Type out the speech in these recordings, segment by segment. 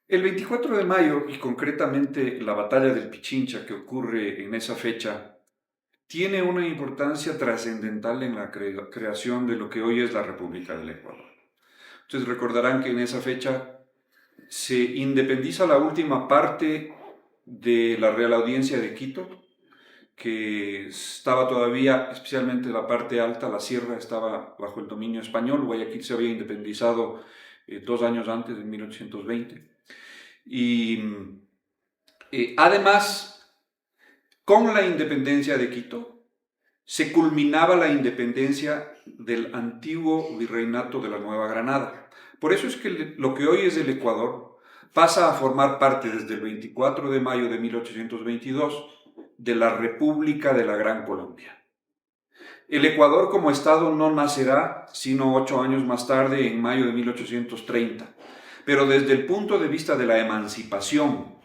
El 24 de mayo, y concretamente la batalla del Pichincha que ocurre en esa fecha, tiene una importancia trascendental en la creación de lo que hoy es la República del Ecuador. Ustedes recordarán que en esa fecha se independiza la última parte de la Real Audiencia de Quito, que estaba todavía, especialmente la parte alta, la sierra, estaba bajo el dominio español. Guayaquil se había independizado 2 años antes, en 1820. Y además, con la independencia de Quito, se culminaba la independencia del antiguo virreinato de la Nueva Granada. Por eso es que lo que hoy es el Ecuador pasa a formar parte desde el 24 de mayo de 1822 de la República de la Gran Colombia. El Ecuador como Estado no nacerá sino 8 años más tarde, en mayo de 1830. Pero desde el punto de vista de la emancipación,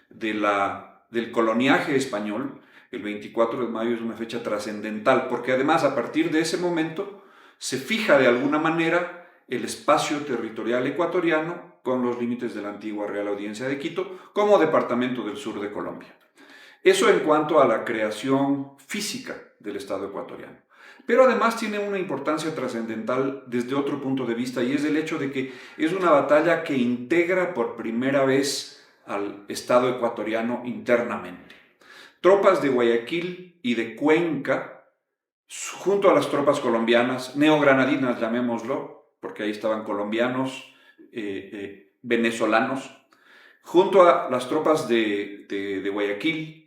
del coloniaje español, el 24 de mayo es una fecha trascendental, porque además a partir de ese momento se fija de alguna manera el espacio territorial ecuatoriano con los límites de la antigua Real Audiencia de Quito como departamento del sur de Colombia. Eso en cuanto a la creación física del Estado ecuatoriano. Pero además tiene una importancia trascendental desde otro punto de vista, y es el hecho de que es una batalla que integra por primera vez al Estado ecuatoriano internamente. Tropas de Guayaquil y de Cuenca, junto a las tropas colombianas, neogranadinas llamémoslo, porque ahí estaban colombianos, venezolanos, junto a las tropas de Guayaquil,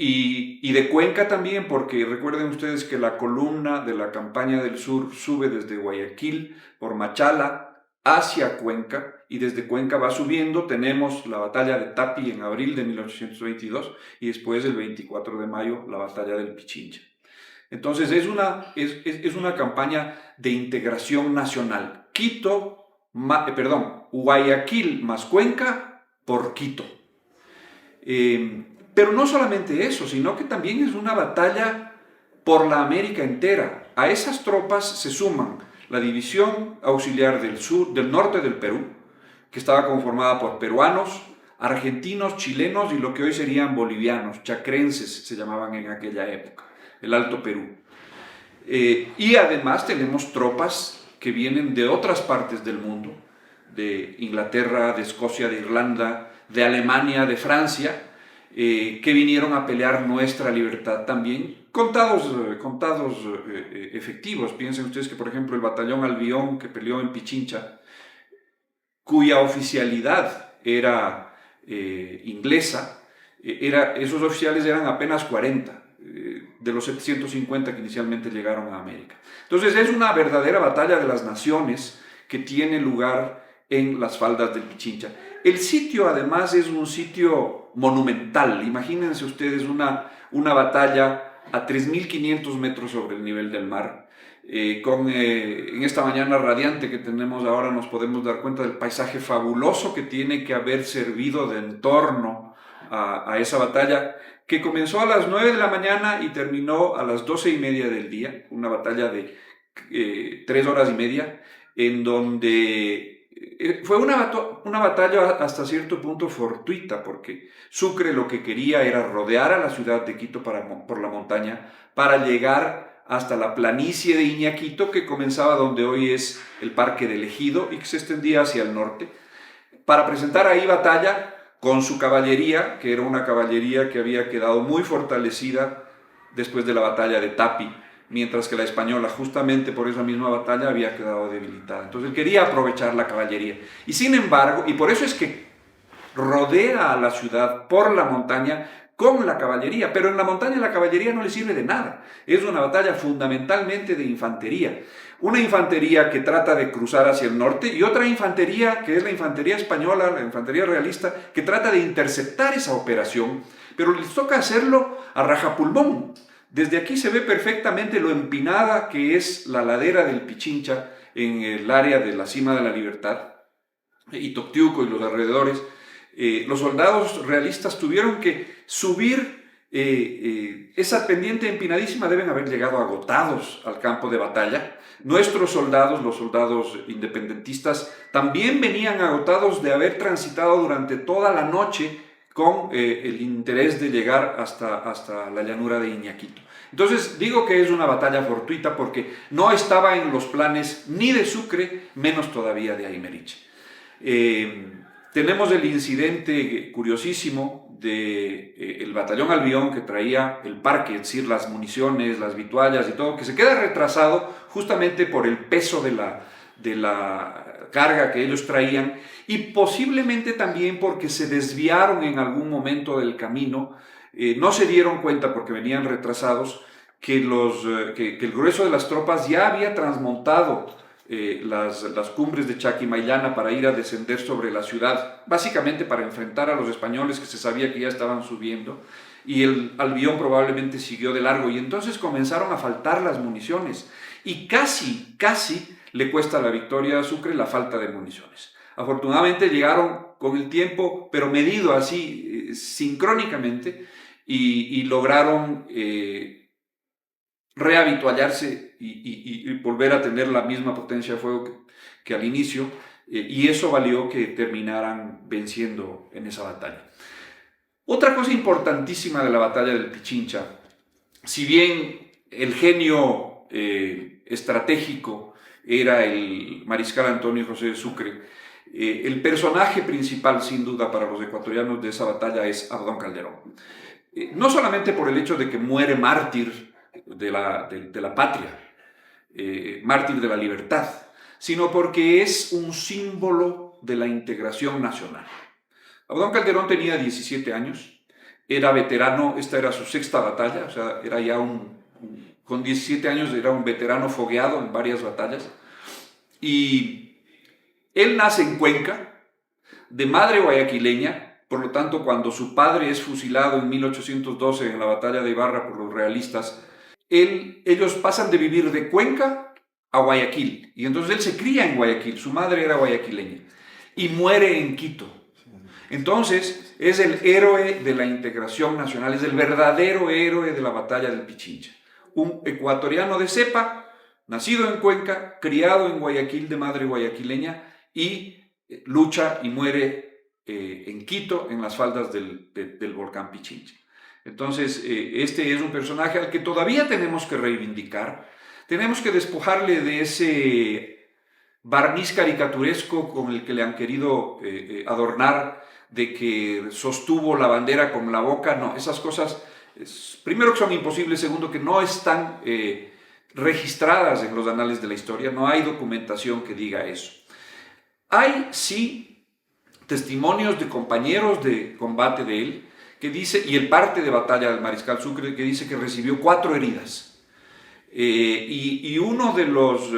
y de Cuenca también, porque recuerden ustedes que la columna de la campaña del sur sube desde Guayaquil por Machala hacia Cuenca, y desde Cuenca va subiendo. Tenemos la batalla de Tapi en abril de 1822 y después el 24 de mayo la batalla del Pichincha. Entonces es una campaña de integración nacional. Guayaquil más Cuenca por Quito. Pero no solamente eso, sino que también es una batalla por la América entera. A esas tropas se suman la División Auxiliar del norte del Perú, que estaba conformada por peruanos, argentinos, chilenos y lo que hoy serían bolivianos, chacrenses se llamaban en aquella época, el Alto Perú. Y además tenemos tropas que vienen de otras partes del mundo, de Inglaterra, de Escocia, de Irlanda, de Alemania, de Francia, que vinieron a pelear nuestra libertad también, contados efectivos. Piensen ustedes que, por ejemplo, el batallón Albión que peleó en Pichincha, cuya oficialidad era inglesa, esos oficiales eran apenas 40 de los 750 que inicialmente llegaron a América. Entonces es una verdadera batalla de las naciones que tiene lugar en las faldas del Pichincha. El sitio además es un sitio monumental. Imagínense ustedes una batalla a 3.500 metros sobre el nivel del mar. En esta mañana radiante que tenemos ahora nos podemos dar cuenta del paisaje fabuloso que tiene que haber servido de entorno a esa batalla, que comenzó a las 9 de la mañana y terminó a las 12:30 del día, una batalla de 3 horas y media, en donde fue una batalla hasta cierto punto fortuita, porque Sucre lo que quería era rodear a la ciudad de Quito por la montaña para llegar hasta la planicie de Iñaquito, que comenzaba donde hoy es el Parque del Ejido y que se extendía hacia el norte, para presentar ahí batalla con su caballería, que era una caballería que había quedado muy fortalecida después de la batalla de Tapi, mientras que la española, justamente por esa misma batalla, había quedado debilitada. Entonces él quería aprovechar la caballería. Y sin embargo, y por eso es que rodea a la ciudad por la montaña con la caballería, pero en la montaña la caballería no le sirve de nada. Es una batalla fundamentalmente de infantería. Una infantería que trata de cruzar hacia el norte y otra infantería, que es la infantería española, la infantería realista, que trata de interceptar esa operación, pero les toca hacerlo a rajapulmón. Desde aquí se ve perfectamente lo empinada que es la ladera del Pichincha en el área de la Cima de la Libertad, y Toctiuco y los alrededores. Los soldados realistas tuvieron que subir esa pendiente empinadísima deben haber llegado agotados al campo de batalla. Nuestros soldados, los soldados independentistas, también venían agotados de haber transitado durante toda la noche con el interés de llegar hasta la llanura de Iñaquito. Entonces digo que es una batalla fortuita porque no estaba en los planes ni de Sucre, menos todavía de Aymerich. Tenemos el incidente curiosísimo del batallón Albión que traía el parque, es decir, las municiones, las vituallas y todo, que se queda retrasado justamente por el peso de la carga que ellos traían y posiblemente también porque se desviaron en algún momento del camino, no se dieron cuenta porque venían retrasados que el grueso de las tropas ya había transmontado las cumbres de Chaquimaylana para ir a descender sobre la ciudad, básicamente para enfrentar a los españoles que se sabía que ya estaban subiendo, y el Albión probablemente siguió de largo, y entonces comenzaron a faltar las municiones, y casi le cuesta la victoria a Sucre la falta de municiones. Afortunadamente llegaron con el tiempo, pero medido así, sincrónicamente, y lograron rehabituallarse y volver a tener la misma potencia de fuego que al inicio, y eso valió que terminaran venciendo en esa batalla. Otra cosa importantísima de la batalla del Pichincha, si bien el genio estratégico era el mariscal Antonio José de Sucre, el personaje principal sin duda para los ecuatorianos de esa batalla es Abdón Calderón. No solamente por el hecho de que muere mártir de la patria, mártir de la libertad, sino porque es un símbolo de la integración nacional. Abdón Calderón tenía 17 años, era veterano, esta era su sexta batalla, o sea, era ya con 17 años era un veterano fogueado en varias batallas, y él nace en Cuenca, de madre guayaquileña. Por lo tanto, cuando su padre es fusilado en 1812 en la batalla de Ibarra por los realistas, ellos pasan de vivir de Cuenca a Guayaquil, y entonces él se cría en Guayaquil, su madre era guayaquileña, y muere en Quito. Entonces es el héroe de la integración nacional, es el verdadero héroe de la batalla del Pichincha. Un ecuatoriano de cepa, nacido en Cuenca, criado en Guayaquil de madre guayaquileña, y lucha y muere en Quito, en las faldas del volcán Pichincha. Entonces, este es un personaje al que todavía tenemos que reivindicar, tenemos que despojarle de ese barniz caricaturesco con el que le han querido adornar, de que sostuvo la bandera con la boca. No, esas cosas, primero que son imposibles, segundo que no están registradas en los anales de la historia, no hay documentación que diga eso. Hay, sí, testimonios de compañeros de combate de él, que dice, y el parte de batalla del mariscal Sucre, que dice que recibió 4 heridas. Y uno de los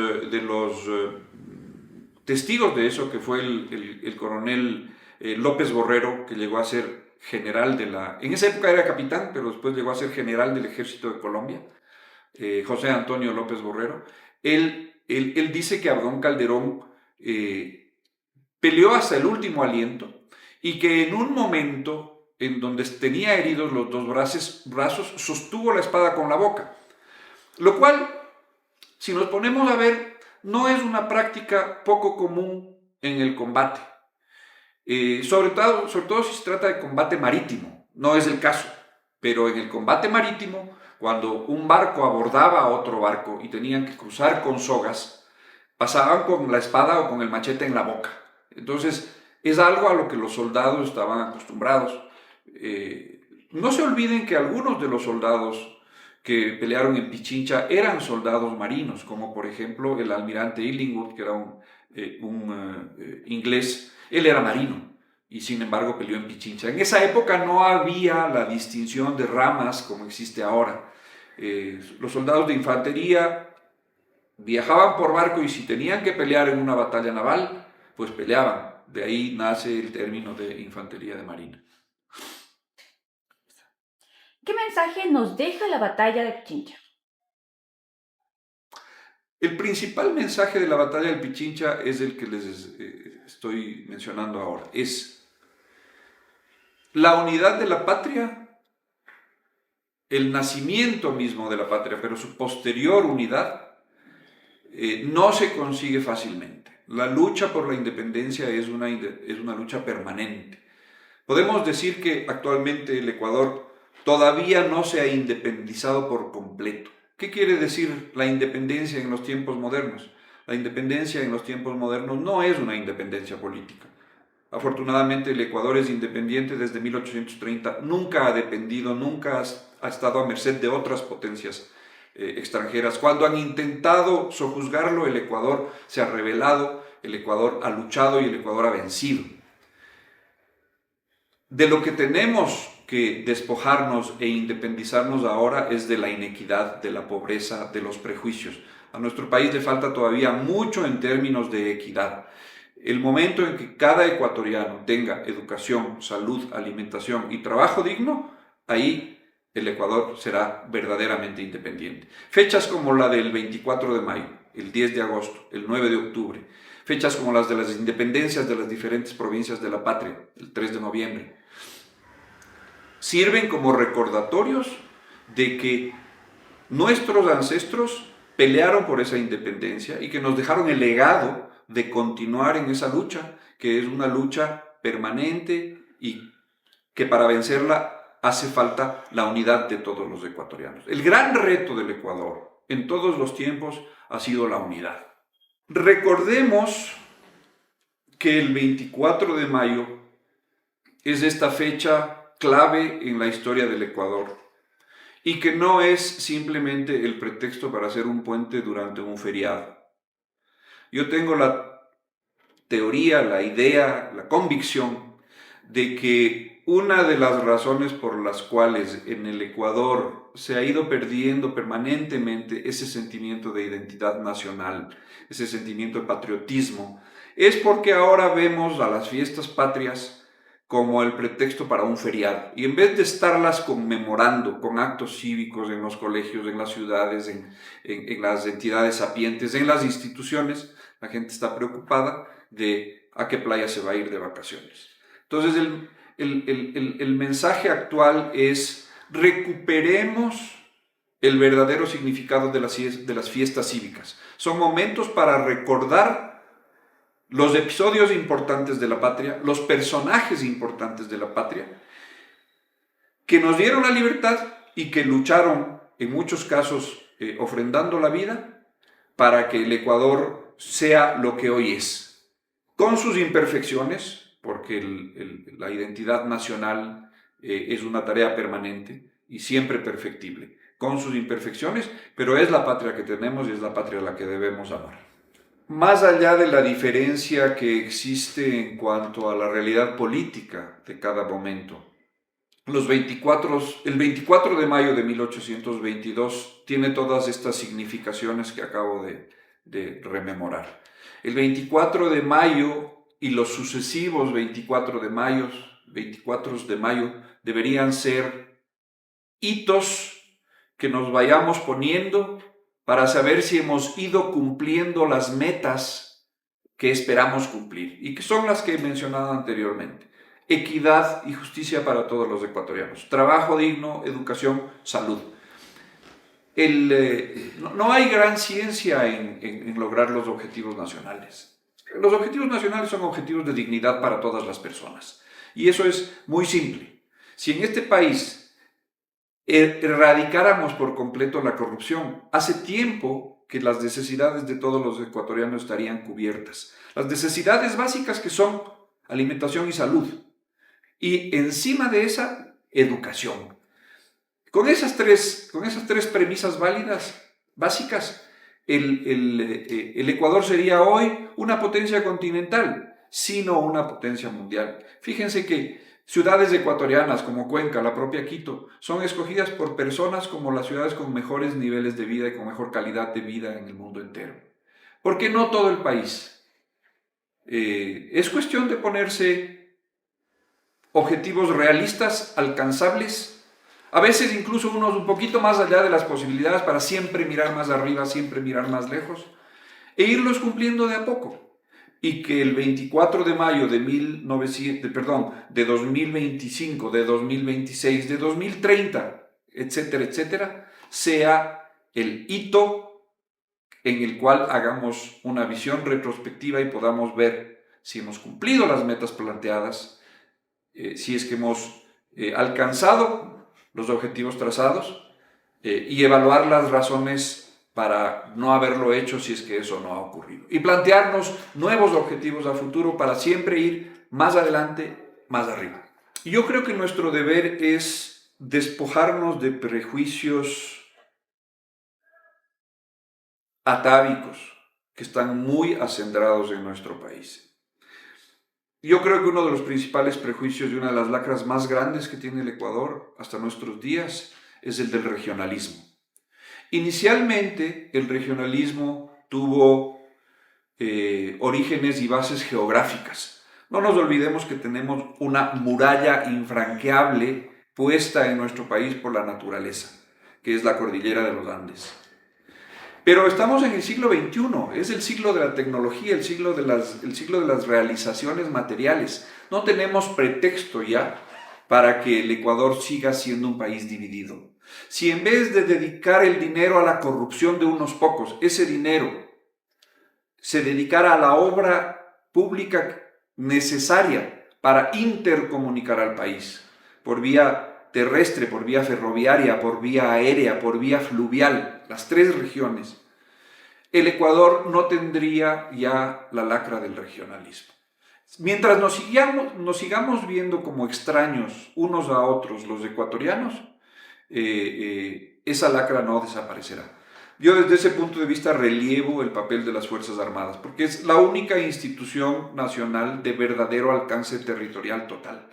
testigos de eso, que fue el coronel López Borrero, que llegó a ser general en esa época era capitán, pero después llegó a ser general del Ejército de Colombia, José Antonio López Borrero, él dice que Abdón Calderón peleó hasta el último aliento, y que en un momento en donde tenía heridos los 2 brazos, sostuvo la espada con la boca. Lo cual, si nos ponemos a ver, no es una práctica poco común en el combate. Sobre todo si se trata de combate marítimo, no es el caso. Pero en el combate marítimo, cuando un barco abordaba a otro barco y tenían que cruzar con sogas, pasaban con la espada o con el machete en la boca. Entonces, es algo a lo que los soldados estaban acostumbrados. No se olviden que algunos de los soldados que pelearon en Pichincha eran soldados marinos, como por ejemplo el almirante Illingworth, que era un inglés. Él era marino y sin embargo peleó en Pichincha. En esa época no había la distinción de ramas como existe ahora. Los soldados de infantería viajaban por barco y si tenían que pelear en una batalla naval, pues peleaban. De ahí nace el término de infantería de marina. ¿Qué mensaje nos deja la batalla de Pichincha? El principal mensaje de la batalla del Pichincha es el que les estoy mencionando ahora. Es la unidad de la patria el nacimiento mismo de la patria, pero su posterior unidad, no se consigue fácilmente. La lucha por la independencia es una lucha permanente. Podemos decir que actualmente el Ecuador todavía no se ha independizado por completo. ¿Qué quiere decir la independencia en los tiempos modernos? La independencia en los tiempos modernos no es una independencia política. Afortunadamente el Ecuador es independiente desde 1830, nunca ha dependido, nunca ha estado a merced de otras potencias extranjeras. Cuando han intentado sojuzgarlo, el Ecuador se ha rebelado, el Ecuador ha luchado y el Ecuador ha vencido. De lo que tenemos que despojarnos e independizarnos ahora es de la inequidad, de la pobreza, de los prejuicios. A nuestro país le falta todavía mucho en términos de equidad. El momento en que cada ecuatoriano tenga educación, salud, alimentación y trabajo digno, ahí el Ecuador será verdaderamente independiente. Fechas como la del 24 de mayo, el 10 de agosto, el 9 de octubre, fechas como las de las independencias de las diferentes provincias de la patria, el 3 de noviembre, sirven como recordatorios de que nuestros ancestros pelearon por esa independencia y que nos dejaron el legado de continuar en esa lucha, que es una lucha permanente y que para vencerla hace falta la unidad de todos los ecuatorianos. El gran reto del Ecuador en todos los tiempos ha sido la unidad. Recordemos que el 24 de mayo es esta fecha clave en la historia del Ecuador y que no es simplemente el pretexto para hacer un puente durante un feriado. Yo tengo la teoría, la idea, la convicción de que una de las razones por las cuales en el Ecuador se ha ido perdiendo permanentemente ese sentimiento de identidad nacional, ese sentimiento de patriotismo, es porque ahora vemos a las fiestas patrias como el pretexto para un feriado. Y en vez de estarlas conmemorando con actos cívicos en los colegios, en las ciudades, en las entidades sapientes, en las instituciones, la gente está preocupada de a qué playa se va a ir de vacaciones. Entonces el mensaje actual es: recuperemos el verdadero significado de las fiestas cívicas. Son momentos para recordar los episodios importantes de la patria, los personajes importantes de la patria, que nos dieron la libertad y que lucharon, en muchos casos, ofrendando la vida para que el Ecuador sea lo que hoy es. Con sus imperfecciones, porque la identidad nacional es una tarea permanente y siempre perfectible, con sus imperfecciones, pero es la patria que tenemos y es la patria a la que debemos amar. Más allá de la diferencia que existe en cuanto a la realidad política de cada momento, el 24 de mayo de 1822 tiene todas estas significaciones que acabo de rememorar. El 24 de mayo y los sucesivos 24 de mayo deberían ser hitos que nos vayamos poniendo para saber si hemos ido cumpliendo las metas que esperamos cumplir y que son las que he mencionado anteriormente: equidad y justicia para todos los ecuatorianos, trabajo digno, educación, salud. No hay gran ciencia en lograr los objetivos nacionales. Los objetivos nacionales son objetivos de dignidad para todas las personas y eso es muy simple. Si en este país erradicáramos por completo la corrupción, hace tiempo que las necesidades de todos los ecuatorianos estarían cubiertas. Las necesidades básicas que son alimentación y salud. Y encima de esa, educación. Con esas tres premisas básicas, el Ecuador sería hoy una potencia continental, sino una potencia mundial. Fíjense que ciudades ecuatorianas como Cuenca, la propia Quito, son escogidas por personas como las ciudades con mejores niveles de vida y con mejor calidad de vida en el mundo entero. ¿Por qué no todo el país? Es cuestión de ponerse objetivos realistas, alcanzables, a veces incluso unos un poquito más allá de las posibilidades para siempre mirar más arriba, siempre mirar más lejos, e irlos cumpliendo de a poco. Y que el 24 de mayo de 2025, de 2026, de 2030, etcétera, etcétera, sea el hito en el cual hagamos una visión retrospectiva y podamos ver si hemos cumplido las metas planteadas, si es que hemos alcanzado los objetivos trazados, y evaluar las razones para no haberlo hecho si es que eso no ha ocurrido. Y plantearnos nuevos objetivos a futuro para siempre ir más adelante, más arriba. Y yo creo que nuestro deber es despojarnos de prejuicios atávicos que están muy acendrados en nuestro país. Yo creo que uno de los principales prejuicios y una de las lacras más grandes que tiene el Ecuador hasta nuestros días es el del regionalismo. Inicialmente, el regionalismo tuvo orígenes y bases geográficas. No nos olvidemos que tenemos una muralla infranqueable puesta en nuestro país por la naturaleza, que es la cordillera de los Andes. Pero estamos en el siglo XXI, es el siglo de la tecnología, el siglo de las realizaciones materiales. No tenemos pretexto ya para que el Ecuador siga siendo un país dividido. Si en vez de dedicar el dinero a la corrupción de unos pocos, ese dinero se dedicara a la obra pública necesaria para intercomunicar al país, por vía terrestre, por vía ferroviaria, por vía aérea, por vía fluvial, las tres regiones, el Ecuador no tendría ya la lacra del regionalismo. Mientras nos sigamos viendo como extraños unos a otros los ecuatorianos, esa lacra no desaparecerá. Yo desde ese punto de vista relievo el papel de las Fuerzas Armadas, porque es la única institución nacional de verdadero alcance territorial total.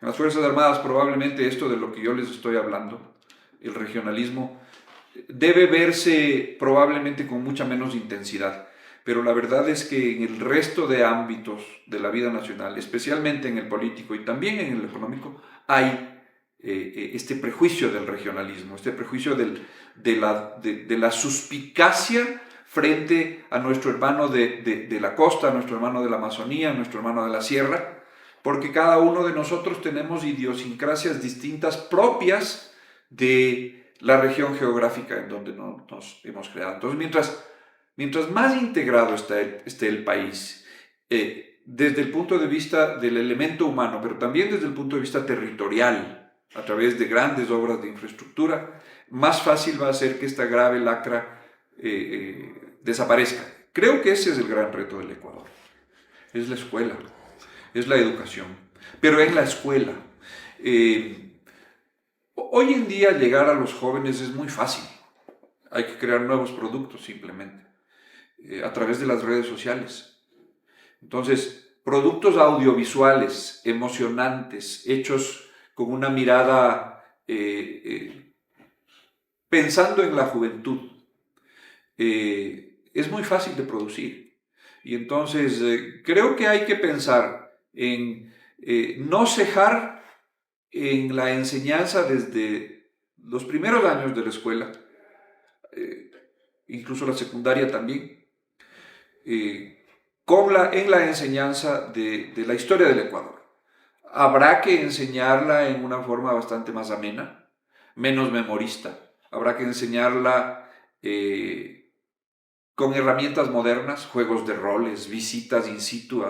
En las Fuerzas Armadas probablemente esto de lo que yo les estoy hablando, el regionalismo, debe verse probablemente con mucha menos intensidad, pero la verdad es que en el resto de ámbitos de la vida nacional, especialmente en el político y también en el económico, hay este prejuicio del regionalismo, este prejuicio de la suspicacia frente a nuestro hermano de la costa, a nuestro hermano de la Amazonía, a nuestro hermano de la sierra, porque cada uno de nosotros tenemos idiosincrasias distintas propias de la región geográfica en donde nos hemos creado. Entonces, mientras más integrado esté el país, desde el punto de vista del elemento humano, pero también desde el punto de vista territorial, a través de grandes obras de infraestructura, más fácil va a ser que esta grave lacra desaparezca. Creo que ese es el gran reto del Ecuador. Es la escuela, es la educación, pero en la escuela. Hoy en día llegar a los jóvenes es muy fácil. Hay que crear nuevos productos simplemente, a través de las redes sociales. Entonces, productos audiovisuales, emocionantes, hechos con una mirada pensando en la juventud, es muy fácil de producir. Y entonces creo que hay que pensar en no cejar en la enseñanza desde los primeros años de la escuela, incluso la secundaria también, en la enseñanza de la historia del Ecuador. Habrá que enseñarla en una forma bastante más amena, menos memorista. Habrá que enseñarla con herramientas modernas, juegos de roles, visitas in situ,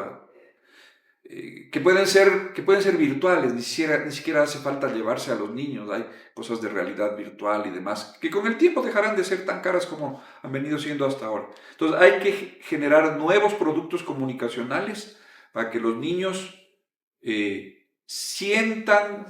que pueden ser virtuales, ni siquiera hace falta llevarse a los niños. Hay cosas de realidad virtual y demás, que con el tiempo dejarán de ser tan caras como han venido siendo hasta ahora. Entonces hay que generar nuevos productos comunicacionales para que los niños sientan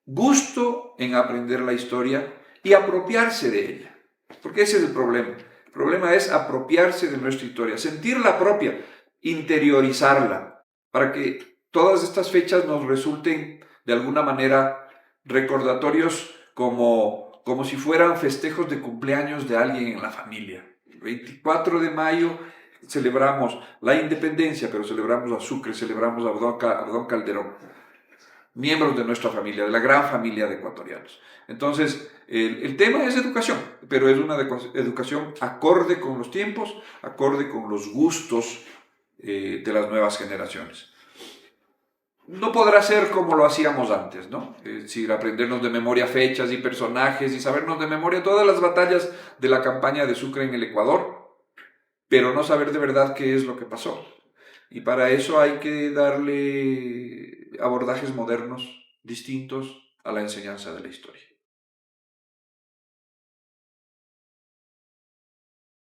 gusto en aprender la historia y apropiarse de ella, porque ese es el problema. El problema es apropiarse de nuestra historia, sentirla propia, interiorizarla, para que todas estas fechas nos resulten de alguna manera recordatorios como si fueran festejos de cumpleaños de alguien en la familia. El 24 de mayo celebramos la independencia, pero celebramos a Sucre, celebramos a Abdón Calderón, miembros de nuestra familia, de la gran familia de ecuatorianos. Entonces, el tema es educación, pero es una educación acorde con los tiempos, acorde con los gustos de las nuevas generaciones. no podrá ser como lo hacíamos antes, ¿no? Es decir, aprendernos de memoria fechas y personajes y sabernos de memoria todas las batallas de la campaña de Sucre en el Ecuador, pero no saber de verdad qué es lo que pasó. Y para eso hay que darle abordajes modernos, distintos a la enseñanza de la historia.